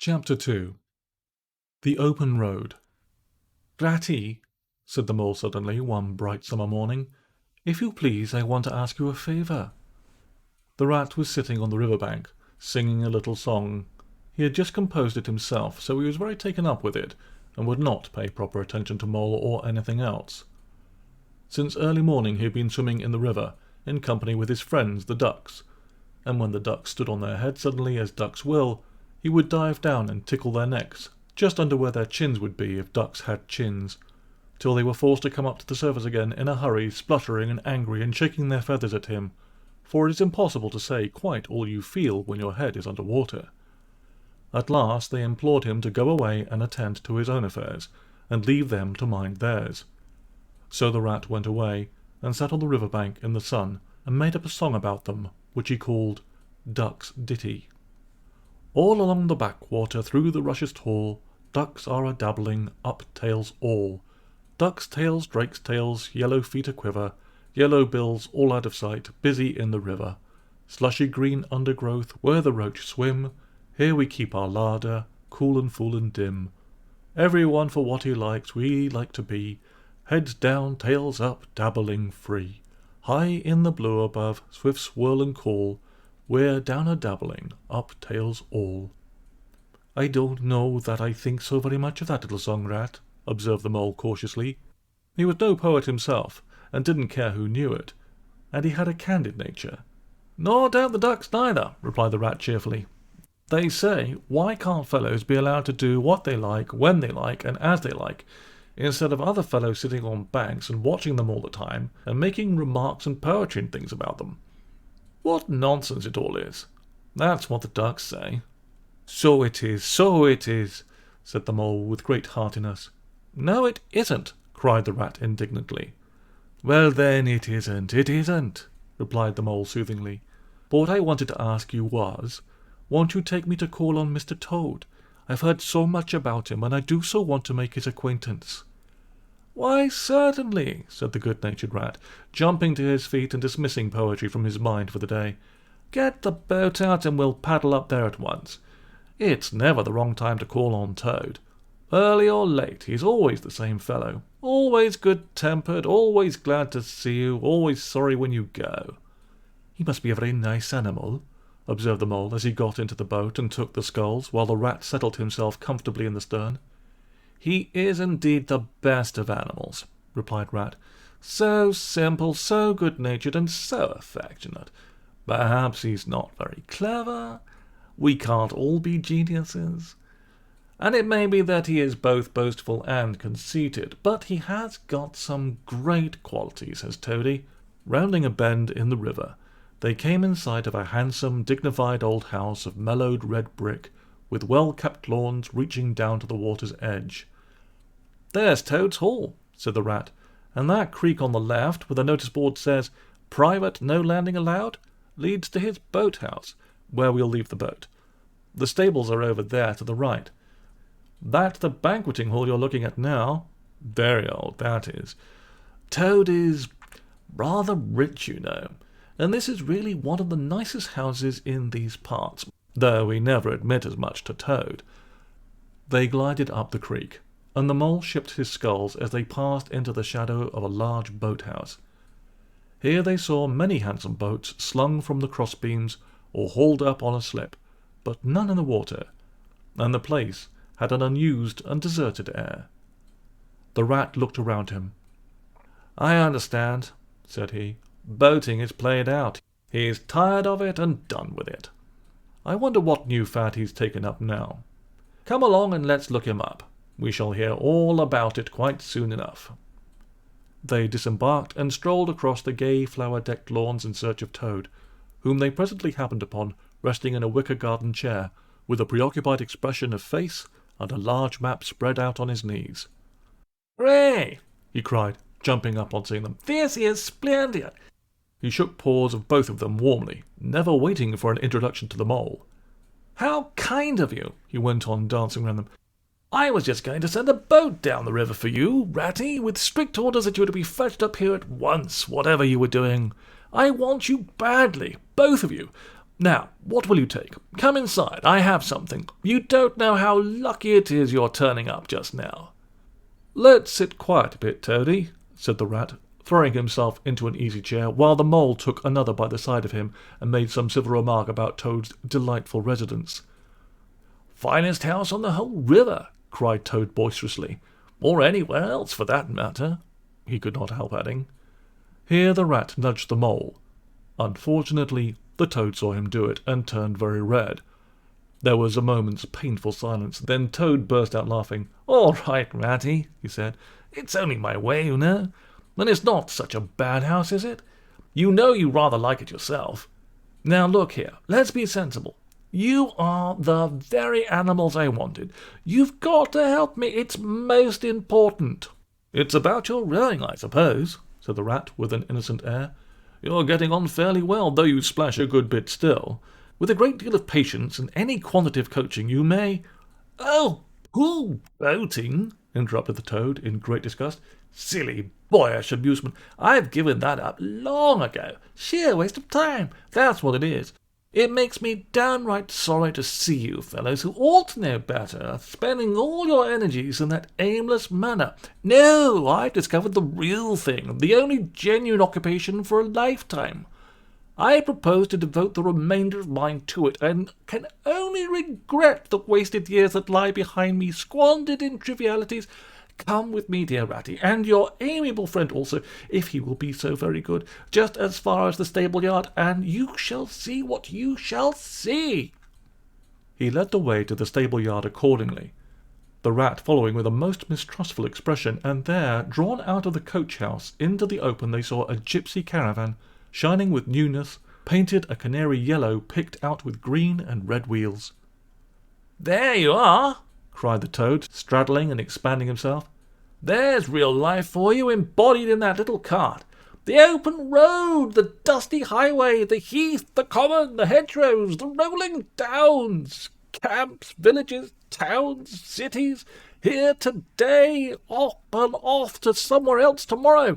Chapter 2. The Open Road. "Ratty," said the mole suddenly one bright summer morning, "if you please, I want to ask you a favour." The rat was sitting on the river bank, singing a little song. He had just composed it himself, so he was very taken up with it, and would not pay proper attention to Mole or anything else. Since early morning he had been swimming in the river, in company with his friends the ducks, and when the ducks stood on their head suddenly, as ducks will, he would dive down and tickle their necks, just under where their chins would be if ducks had chins, till they were forced to come up to the surface again in a hurry, spluttering and angry and shaking their feathers at him, for it is impossible to say quite all you feel when your head is under water. At last they implored him to go away and attend to his own affairs, and leave them to mind theirs. So the rat went away, and sat on the river bank in the sun, and made up a song about them, which he called Duck's Ditty. All along the backwater, through the rushes tall, ducks are a-dabbling, up tails all. Ducks' tails, drakes' tails, yellow feet a-quiver, yellow bills all out of sight, busy in the river. Slushy green undergrowth, where the roach swim, here we keep our larder, cool and full and dim. Every one for what he likes, we like to be, heads down, tails up, dabbling free. High in the blue above, swift swirl and call, we're down a-dabbling, up tails all. "I don't know that I think so very much of that little song, Rat," observed the mole cautiously. He was no poet himself, and didn't care who knew it, and he had a candid nature. "Nor don't the ducks neither," replied the rat cheerfully. "They say, why can't fellows be allowed to do what they like, when they like, and as they like, instead of other fellows sitting on banks and watching them all the time, and making remarks and poetry and things about them? What nonsense it all is! That's what the ducks say." "So it is, said the mole with great heartiness. "No, it isn't," cried the rat indignantly. "Well then, it isn't, replied the mole soothingly. "But what I wanted to ask you was, won't you take me to call on Mr. Toad? I've heard so much about him, and I do so want to make his acquaintance." "Why, certainly," said the good-natured rat, jumping to his feet and dismissing poetry from his mind for the day. "Get the boat out and we'll paddle up there at once. It's never the wrong time to call on Toad. Early or late, he's always the same fellow, always good-tempered, always glad to see you, always sorry when you go." "He must be a very nice animal," observed the mole as he got into the boat and took the sculls, while the rat settled himself comfortably in the stern. "He is indeed the best of animals," replied Rat. "So simple, so good-natured, and so affectionate. Perhaps he's not very clever. We can't all be geniuses. And it may be that he is both boastful and conceited, but he has got some great qualities, has Toady." Rounding a bend in the river, they came in sight of a handsome, dignified old house of mellowed red brick, with well-kept lawns reaching down to the water's edge. "There's Toad's Hall," said the rat, "and that creek on the left, where the notice-board says, 'Private, no landing allowed,' leads to his boat-house, where we'll leave the boat. The stables are over there to the right. That's the banqueting hall you're looking at now. Very old, that is. Toad is rather rich, you know, and this is really one of the nicest houses in these parts, though we never admit as much to Toad." They glided up the creek, and the mole shipped his sculls as they passed into the shadow of a large boat-house. Here they saw many handsome boats slung from the crossbeams or hauled up on a slip, but none in the water, and the place had an unused and deserted air. The rat looked around him. "I understand," said he. "Boating is played out. He's tired of it and done with it. I wonder what new fad he's taken up now. Come along and let's look him up. We shall hear all about it quite soon enough." They disembarked and strolled across the gay flower-decked lawns in search of Toad, whom they presently happened upon resting in a wicker garden chair, with a preoccupied expression of face and a large map spread out on his knees. "Hooray!" he cried, jumping up on seeing them. "This is splendid!" He shook paws of both of them warmly, never waiting for an introduction to the mole. "How kind of you!" he went on, dancing round them. "I was just going to send a boat down the river for you, Ratty, with strict orders that you were to be fetched up here at once, whatever you were doing. I want you badly, both of you. Now, what will you take? Come inside, I have something. You don't know how lucky it is you're turning up just now." "Let's sit quiet a bit, Toady," said the Rat, throwing himself into an easy chair, while the Mole took another by the side of him and made some civil remark about Toad's delightful residence. "Finest house on the whole river," cried Toad boisterously, "or anywhere else for that matter," he could not help adding. Here the Rat nudged the Mole. Unfortunately, the Toad saw him do it and turned very red. There was a moment's painful silence. Then Toad burst out laughing. "All right, Ratty," he said. "It's only my way, you know. And it's not such a bad house, is it? You know you rather like it yourself. Now look here, let's be sensible. You are the very animals I wanted. You've got to help me. It's most important." "It's about your rowing, I suppose," said the Rat with an innocent air. "You're getting on fairly well, though you splash a good bit still. With a great deal of patience and any quantity of coaching, you may—" "Oh, pooh, boating," interrupted the Toad in great disgust. "Silly, boyish amusement. I've given that up long ago. Sheer waste of time, that's what it is. It makes me downright sorry to see you fellows, who ought to know better, spending all your energies in that aimless manner. No, I've discovered the real thing, the only genuine occupation for a lifetime. I propose to devote the remainder of mine to it, and can only regret the wasted years that lie behind me, squandered in trivialities. Come with me, dear Ratty, and your amiable friend also, if he will be so very good, just as far as the stable-yard, and you shall see what you shall see." He led the way to the stable-yard accordingly, the Rat following with a most mistrustful expression, and there, drawn out of the coach-house into the open, they saw a gipsy caravan, shining with newness, painted a canary yellow, picked out with green and red wheels. "There you are!" cried the Toad, straddling and expanding himself. "There's real life for you, embodied in that little cart. The open road, the dusty highway, the heath, the common, the hedgerows, the rolling downs, camps, villages, towns, cities, here today, up and off to somewhere else tomorrow.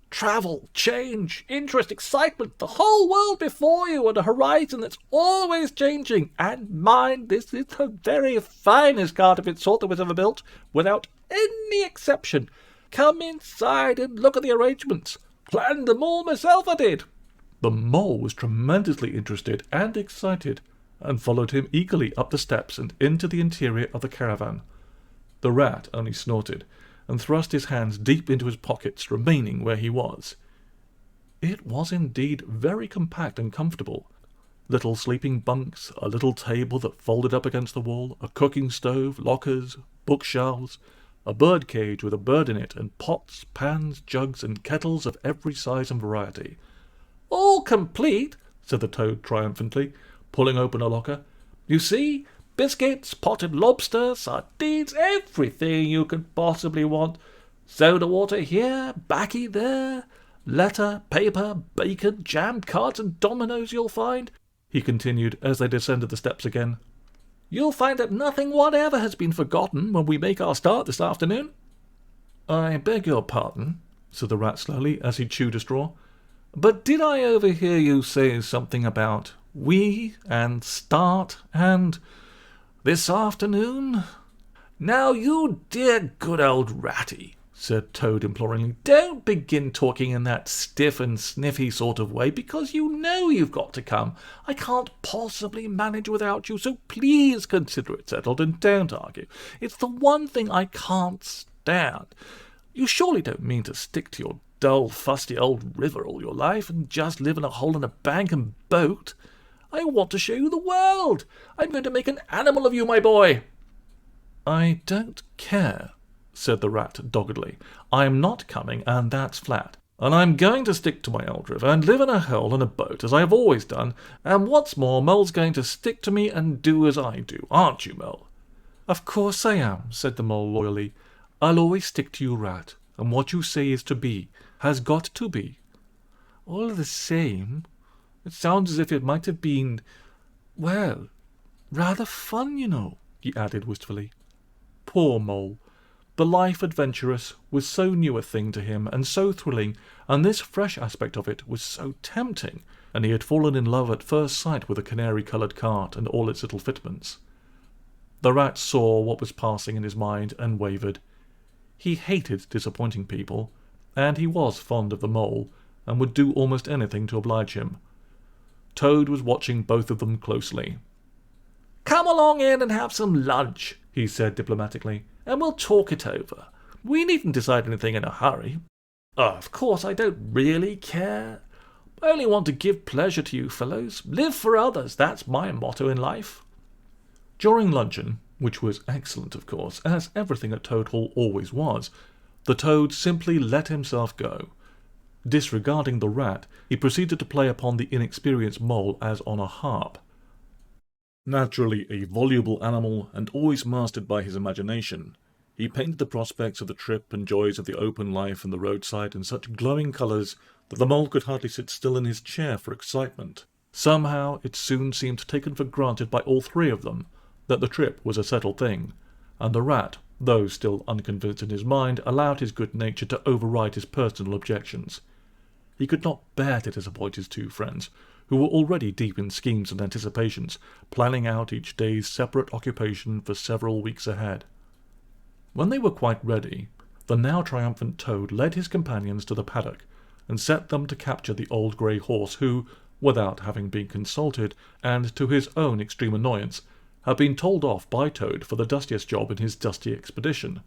Travel, change, interest, excitement, the whole world before you, and a horizon that's always changing. And mind, this is the very finest cart of its sort that was ever built, without any exception. Come inside and look at the arrangements. Planned them all myself, I did." The Mole was tremendously interested and excited, and followed him eagerly up the steps and into the interior of the caravan. The Rat only snorted, and thrust his hands deep into his pockets, remaining where he was. It was indeed very compact and comfortable. Little sleeping bunks, a little table that folded up against the wall, a cooking stove, lockers, bookshelves, a bird cage with a bird in it, and pots, pans, jugs, and kettles of every size and variety. "All complete," said the Toad triumphantly, pulling open a locker. "You see, biscuits, potted lobster, sardines, everything you could possibly want. Soda water here, baccy there, letter, paper, bacon, jam, cards, and dominoes you'll find," he continued as they descended the steps again. "You'll find that nothing whatever has been forgotten when we make our start this afternoon." "I beg your pardon," said the Rat slowly, as he chewed a straw, "but did I overhear you say something about we and start and this afternoon?" "Now, you dear good old Ratty," said Toad imploringly, "don't begin talking in that stiff and sniffy sort of way, because you know you've got to come. I can't possibly manage without you, so please consider it settled and don't argue. It's the one thing I can't stand. You surely don't mean to stick to your dull, fusty old river all your life and just live in a hole in a bank and boat? I want to show you the world. I'm going to make an animal of you, my boy." "I don't care," said the Rat doggedly. "I'm not coming, and that's flat. And I'm going to stick to my old river and live in a hole in a boat, as I've always done. And what's more, Mole's going to stick to me and do as I do. Aren't you, Mole?" "Of course I am," said the Mole loyally. "I'll always stick to you, Rat, and what you say is to be, has got to be. All the same, it sounds as if it might have been, well, rather fun, you know," he added wistfully. Poor Mole! The life adventurous was so new a thing to him and so thrilling, and this fresh aspect of it was so tempting, and he had fallen in love at first sight with the canary-coloured cart and all its little fitments. The rat saw what was passing in his mind and wavered. He hated disappointing people, and he was fond of the mole, and would do almost anything to oblige him. Toad was watching both of them closely. "Come along in and have some lunch," he said diplomatically, "and we'll talk it over. We needn't decide anything in a hurry. Of course, I don't really care. I only want to give pleasure to you fellows. Live for others, that's my motto in life." During luncheon, which was excellent of course, as everything at Toad Hall always was, the Toad simply let himself go. Disregarding the rat, he proceeded to play upon the inexperienced mole as on a harp. Naturally a voluble animal, and always mastered by his imagination, he painted the prospects of the trip and joys of the open life and the roadside in such glowing colours that the mole could hardly sit still in his chair for excitement. Somehow it soon seemed taken for granted by all three of them that the trip was a settled thing, and the rat, though still unconvinced in his mind, allowed his good nature to override his personal objections. He could not bear to disappoint his two friends, who were already deep in schemes and anticipations, planning out each day's separate occupation for several weeks ahead. When they were quite ready, the now triumphant Toad led his companions to the paddock, and set them to capture the old grey horse who, without having been consulted, and to his own extreme annoyance, had been told off by Toad for the dustiest job in his dusty expedition.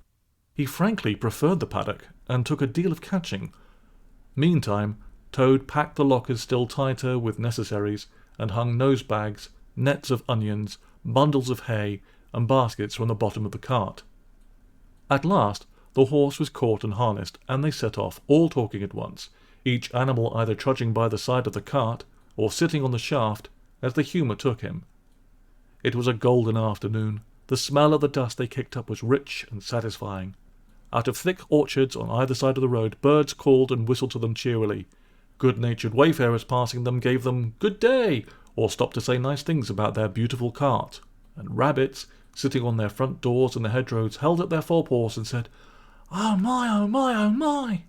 He frankly preferred the paddock, and took a deal of catching. Meantime, Toad packed the lockers still tighter with necessaries, and hung nose-bags, nets of onions, bundles of hay, and baskets from the bottom of the cart. At last the horse was caught and harnessed, and they set off, all talking at once, each animal either trudging by the side of the cart, or sitting on the shaft, as the humour took him. It was a golden afternoon. The smell of the dust they kicked up was rich and satisfying. Out of thick orchards on either side of the road, birds called and whistled to them cheerily. Good-natured wayfarers passing them gave them "good day," or stopped to say nice things about their beautiful cart, and rabbits, sitting on their front doors in the hedgerows, held up their forepaws and said, "Oh my, oh my, oh my!"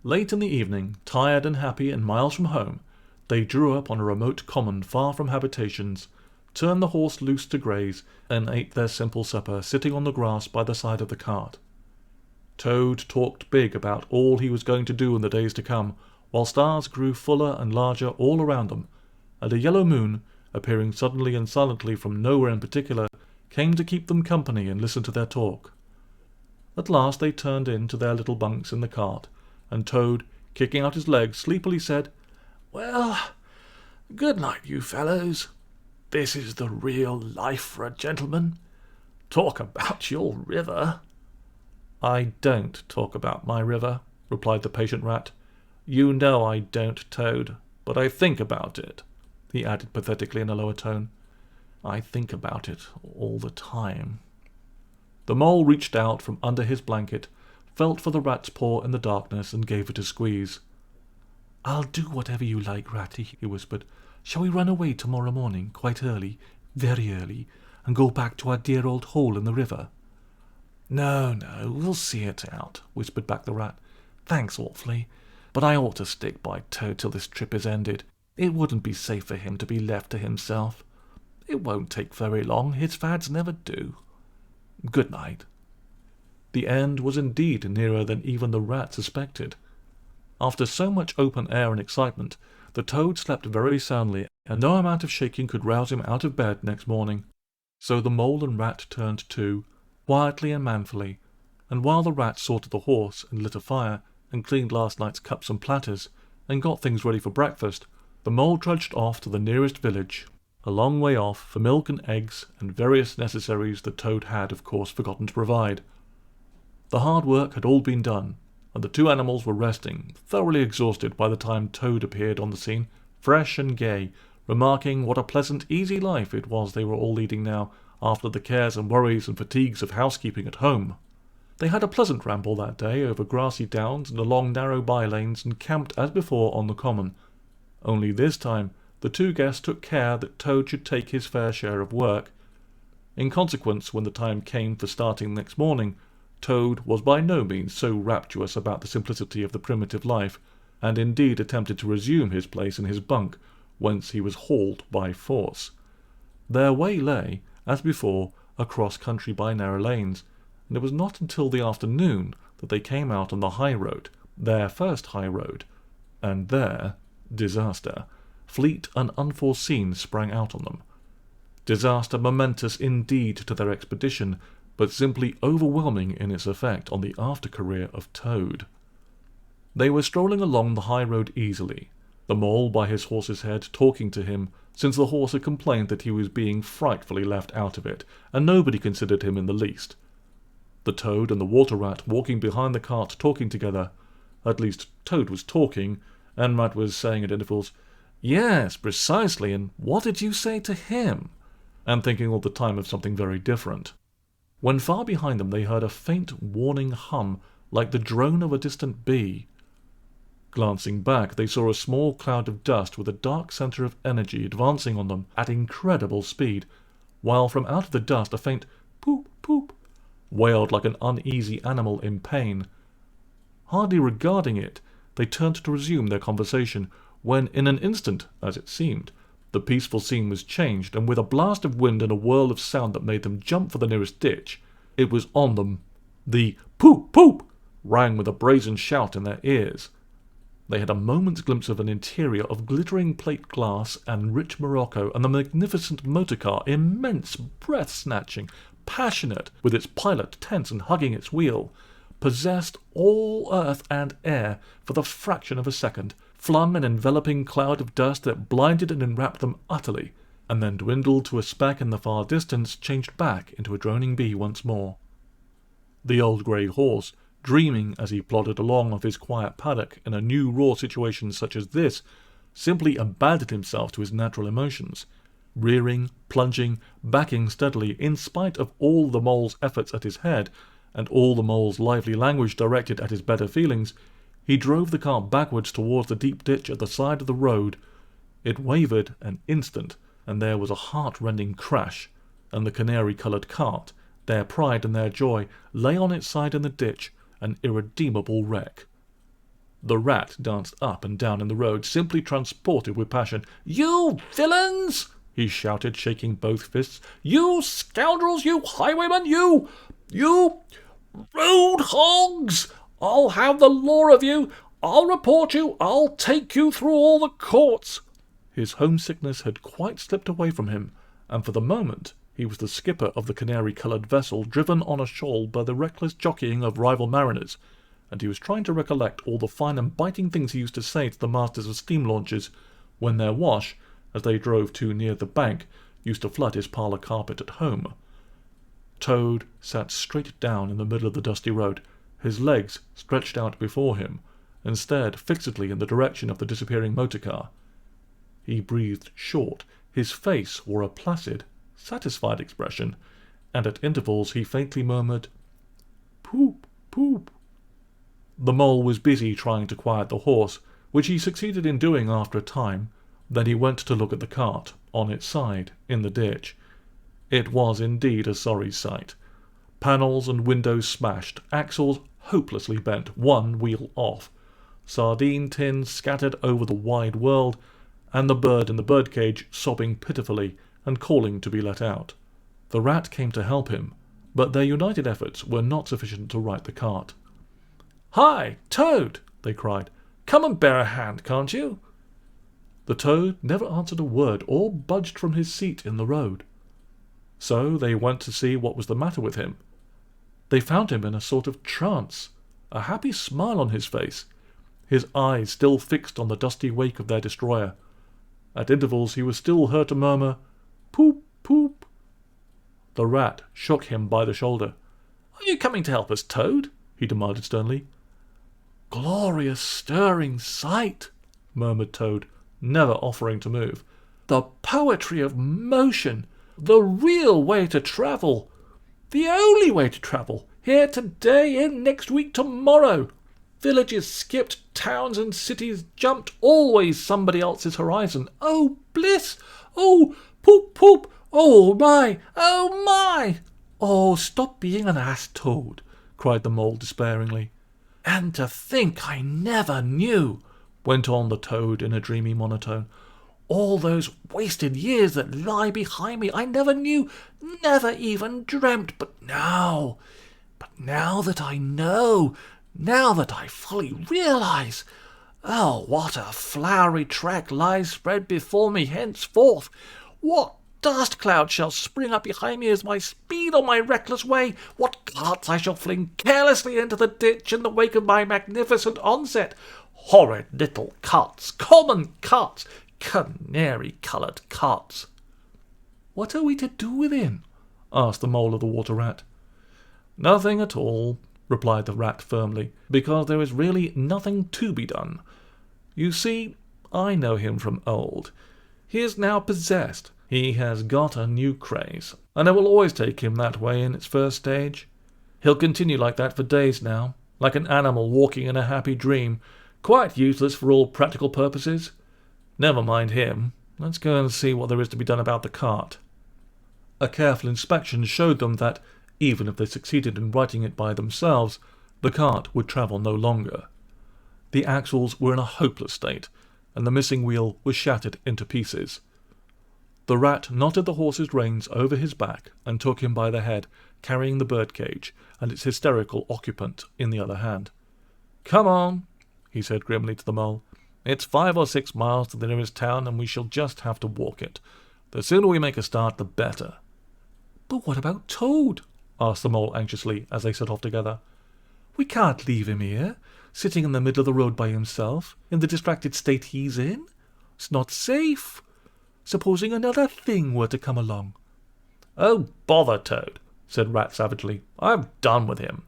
Late in the evening, tired and happy and miles from home, they drew up on a remote common far from habitations, turned the horse loose to graze, and ate their simple supper sitting on the grass by the side of the cart. Toad talked big about all he was going to do in the days to come, while stars grew fuller and larger all around them, and a yellow moon, appearing suddenly and silently from nowhere in particular, came to keep them company and listen to their talk. At last they turned in to their little bunks in the cart, and Toad, kicking out his legs, sleepily said, "Well, good night, you fellows. This is the real life for a gentleman. Talk about your river." "I don't talk about my river," replied the patient rat. "You know I don't, Toad, but I think about it," he added pathetically in a lower tone. "I think about it all the time." The mole reached out from under his blanket, felt for the rat's paw in the darkness, and gave it a squeeze. "I'll do whatever you like, Ratty," he whispered. "Shall we run away tomorrow morning, quite early, very early, and go back to our dear old hole in the river?" "No, we'll see it out," whispered back the rat. "Thanks awfully, but I ought to stick by Toad till this trip is ended. It wouldn't be safe for him to be left to himself. It won't take very long, his fads never do. Good night." The end was indeed nearer than even the rat suspected. After so much open air and excitement, the Toad slept very soundly, and no amount of shaking could rouse him out of bed next morning. So the mole and rat turned to, quietly and manfully, and while the rat sorted the horse and lit a fire, and cleaned last night's cups and platters, and got things ready for breakfast, the mole trudged off to the nearest village, a long way off, for milk and eggs and various necessaries the Toad had, of course, forgotten to provide. The hard work had all been done, and the two animals were resting, thoroughly exhausted by the time Toad appeared on the scene, fresh and gay, remarking what a pleasant, easy life it was they were all leading now, after the cares and worries and fatigues of housekeeping at home. They had a pleasant ramble that day over grassy downs and along narrow by-lanes, and camped as before on the common. Only this time the two guests took care that Toad should take his fair share of work. In consequence, when the time came for starting next morning, Toad was by no means so rapturous about the simplicity of the primitive life, and indeed attempted to resume his place in his bunk, whence he was hauled by force. Their way lay, as before, across country by narrow lanes, and it was not until the afternoon that they came out on the high road, their first high road, and there disaster, fleet and unforeseen, sprang out on them. Disaster momentous indeed to their expedition, but simply overwhelming in its effect on the after-career of Toad. They were strolling along the high road easily, the mole by his horse's head talking to him, since the horse had complained that he was being frightfully left out of it, and nobody considered him in the least. The Toad and the Water Rat walking behind the cart talking together. At least Toad was talking, and Rat was saying at intervals, "Yes, precisely, and what did you say to him?" and thinking all the time of something very different. When far behind them they heard a faint warning hum, like the drone of a distant bee. Glancing back, they saw a small cloud of dust with a dark centre of energy advancing on them at incredible speed, while from out of the dust a faint poop, poop, wailed like an uneasy animal in pain. Hardly regarding it, they turned to resume their conversation, when in an instant, as it seemed, the peaceful scene was changed, and with a blast of wind and a whirl of sound that made them jump for the nearest ditch, it was on them. The poop, poop rang with a brazen shout in their ears. They had a moment's glimpse of an interior of glittering plate glass and rich morocco, and the magnificent motor car, immense, breath-snatching, passionate, with its pilot tense and hugging its wheel, possessed all earth and air for the fraction of a second, flung an enveloping cloud of dust that blinded and enwrapped them utterly, and then dwindled to a speck in the far distance, changed back into a droning bee once more. The old grey horse, dreaming as he plodded along of his quiet paddock in a new raw situation such as this, simply abandoned himself to his natural emotions. Rearing, plunging, backing steadily, in spite of all the mole's efforts at his head, and all the mole's lively language directed at his better feelings, he drove the cart backwards towards the deep ditch at the side of the road. It wavered an instant, and there was a heart-rending crash, and the canary-coloured cart, their pride and their joy, lay on its side in the ditch, an irredeemable wreck. The Rat danced up and down in the road, simply transported with passion. "You villains!" he shouted, shaking both fists. "You scoundrels! You highwaymen! You road hogs! I'll have the law of you! I'll report you! I'll take you through all the courts!" His homesickness had quite slipped away from him, and for the moment he was the skipper of the canary-coloured vessel, driven on a shoal by the reckless jockeying of rival mariners, and he was trying to recollect all the fine and biting things he used to say to the masters of steam launches, when their wash, as they drove too near the bank, used to flood his parlour carpet at home. Toad sat straight down in the middle of the dusty road, his legs stretched out before him, and stared fixedly in the direction of the disappearing motor-car. He breathed short, his face wore a placid, satisfied expression, and at intervals he faintly murmured, "Poop, poop." The mole was busy trying to quiet the horse, which he succeeded in doing after a time. Then he went to look at the cart, on its side, in the ditch. It was indeed a sorry sight. Panels and windows smashed, axles hopelessly bent, one wheel off, sardine tins scattered over the wide world, and the bird in the birdcage sobbing pitifully and calling to be let out. The Rat came to help him, but their united efforts were not sufficient to right the cart. "Hi, Toad!" they cried. "Come and bear a hand, can't you?" The Toad never answered a word or budged from his seat in the road. So they went to see what was the matter with him. They found him in a sort of trance, a happy smile on his face, his eyes still fixed on the dusty wake of their destroyer. At intervals he was still heard to murmur, "Poop, poop." The Rat shook him by the shoulder. "Are you coming to help us, Toad?" he demanded sternly. "Glorious stirring sight," murmured Toad, never offering to move. "The poetry of motion, the real way to travel, the only way to travel, here today, in next week, tomorrow. Villages skipped, towns and cities jumped, always somebody else's horizon. Oh, bliss! Oh, poop, poop! Oh, my! Oh, my! Oh, stop being an ass, Toad. cried the Mole despairingly. "And to think I never knew," went on the Toad in a dreamy monotone. "All those wasted years that lie behind me, I never knew, never even dreamt. But now that I know, now that I fully realize, oh, what a flowery track lies spread before me henceforth! What dust cloud shall spring up behind me as my speed on my reckless way! What carts I shall fling carelessly into the ditch in the wake of my magnificent onset! Horrid little carts, common carts, canary-coloured carts!" "What are we to do with him?" asked the Mole of the Water Rat. "Nothing at all," replied the Rat firmly, "because there is really nothing to be done. You see, I know him from old. He is now possessed. He has got a new craze, and it will always take him that way in its first stage. He'll continue like that for days now, like an animal walking in a happy dream, quite useless for all practical purposes. Never mind him. Let's go and see what there is to be done about the cart." A careful inspection showed them that, even if they succeeded in righting it by themselves, the cart would travel no longer. The axles were in a hopeless state, and the missing wheel was shattered into pieces. The Rat knotted the horse's reins over his back and took him by the head, carrying the birdcage and its hysterical occupant in the other hand. "Come on," he said grimly to the Mole. "It's 5 or 6 miles to the nearest town, and we shall just have to walk it. The sooner we make a start, the better." "But what about Toad?" asked the Mole anxiously as they set off together. "We can't leave him here, sitting in the middle of the road by himself, in the distracted state he's in. It's not safe. Supposing another thing were to come along." "Oh, bother Toad," said Rat savagely. "I've done with him."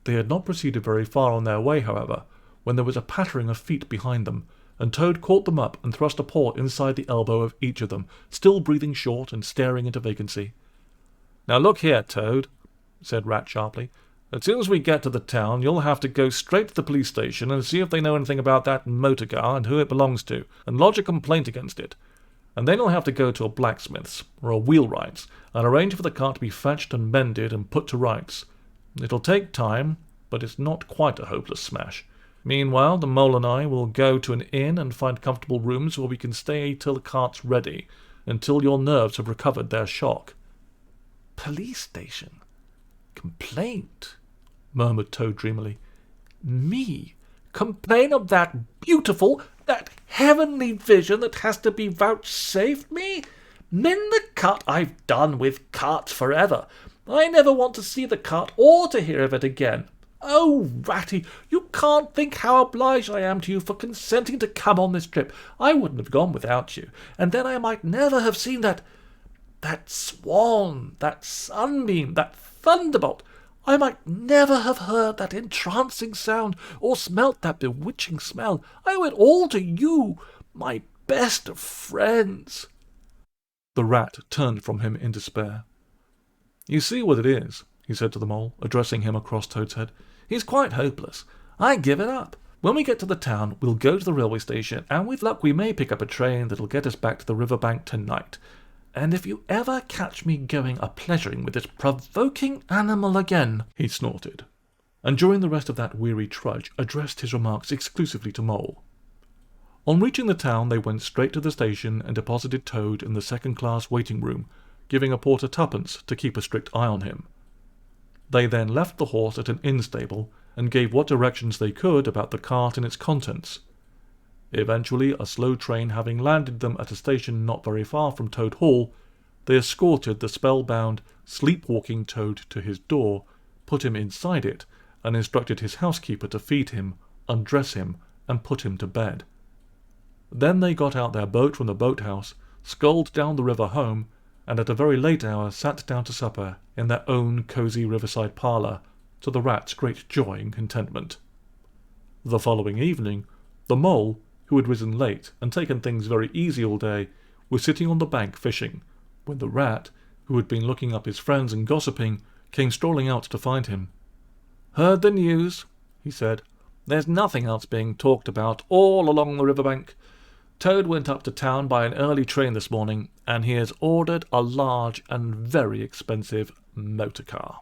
They had not proceeded very far on their way, however, when there was a pattering of feet behind them, and Toad caught them up and thrust a paw inside the elbow of each of them, still breathing short and staring into vacancy. "Now look here, Toad," said Rat sharply. "As soon as we get to the town, you'll have to go straight to the police station and see if they know anything about that motor car and who it belongs to, and lodge a complaint against it. And then you'll have to go to a blacksmith's or a wheelwright's and arrange for the car to be fetched and mended and put to rights. It'll take time, but it's not quite a hopeless smash. Meanwhile, the Mole and I will go to an inn and find comfortable rooms where we can stay till the cart's ready, until your nerves have recovered their shock." "Police station? Complaint?" murmured Toad dreamily. "Me? Complain of that beautiful, that heavenly vision that has to be vouchsafed me? Mend the cart? I've done with carts forever. I never want to see the cart or to hear of it again. Oh, Ratty, you can't think how obliged I am to you for consenting to come on this trip. I wouldn't have gone without you, and then I might never have seen that swan, that sunbeam, that thunderbolt. I might never have heard that entrancing sound or smelt that bewitching smell. I owe it all to you, my best of friends." The Rat turned from him in despair. "You see what it is," he said to the Mole, addressing him across Toad's head. "He's quite hopeless. I give it up. When we get to the town, we'll go to the railway station, and with luck we may pick up a train that'll get us back to the river bank tonight. And if you ever catch me going a-pleasuring with this provoking animal again," he snorted, and during the rest of that weary trudge addressed his remarks exclusively to Mole. On reaching the town, they went straight to the station and deposited Toad in the second-class waiting room, giving a porter 2pence to keep a strict eye on him. They then left the horse at an inn stable and gave what directions they could about the cart and its contents. Eventually, a slow train having landed them at a station not very far from Toad Hall, they escorted the spellbound, sleepwalking Toad to his door, put him inside it, and instructed his housekeeper to feed him, undress him, and put him to bed. Then they got out their boat from the boathouse, sculled down the river home, and at a very late hour sat down to supper in their own cosy riverside parlour, to the Rat's great joy and contentment. The following evening, the Mole, who had risen late and taken things very easy all day, was sitting on the bank fishing, when the Rat, who had been looking up his friends and gossiping, came strolling out to find him. "Heard the news?" he said. "There's nothing else being talked about all along the river bank. Toad went up to town by an early train this morning, and he has ordered a large and very expensive motor car."